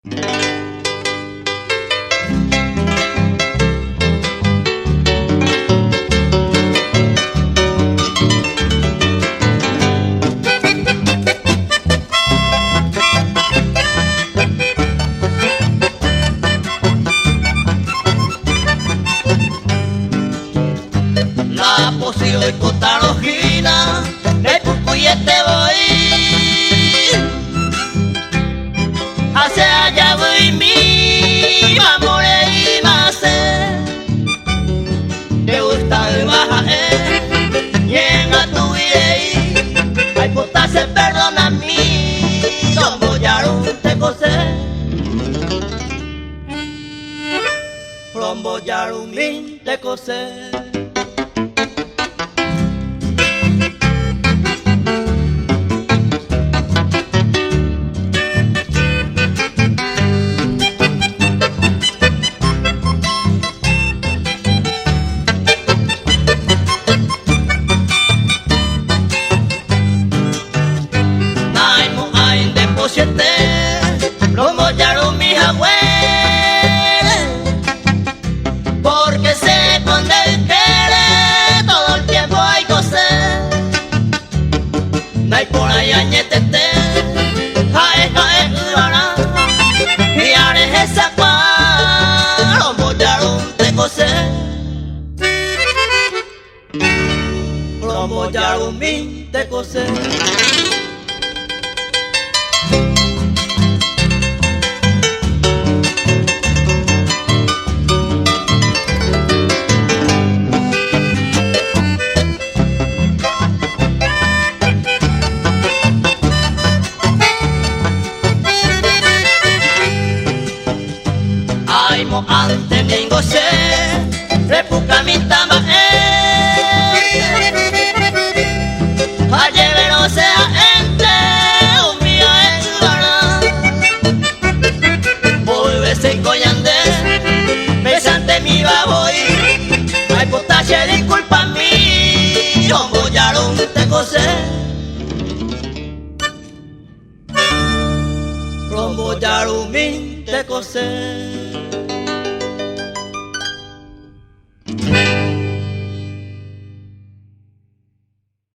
La posible cotarojina de Cucuyete voy hacia allá voy mi amore y más te gusta el bajae y en a tu irei hay puta se perdona a mí como ya no te cosé rombo ya no te cosé. Lo mollaron mis abuelos porque sé con él quiere todo el tiempo hay coser no hay por ahí añetete jae jae urana y ares esa cual lo mollaron de coser lo mollaron mi de coser. Ante ningo se repuca mi tama ayer no sea entre un mío es gana vuelve se coyande besante mi baboy hay potache disculpa mí yo mollaron te cosé rombo yarum te cosé.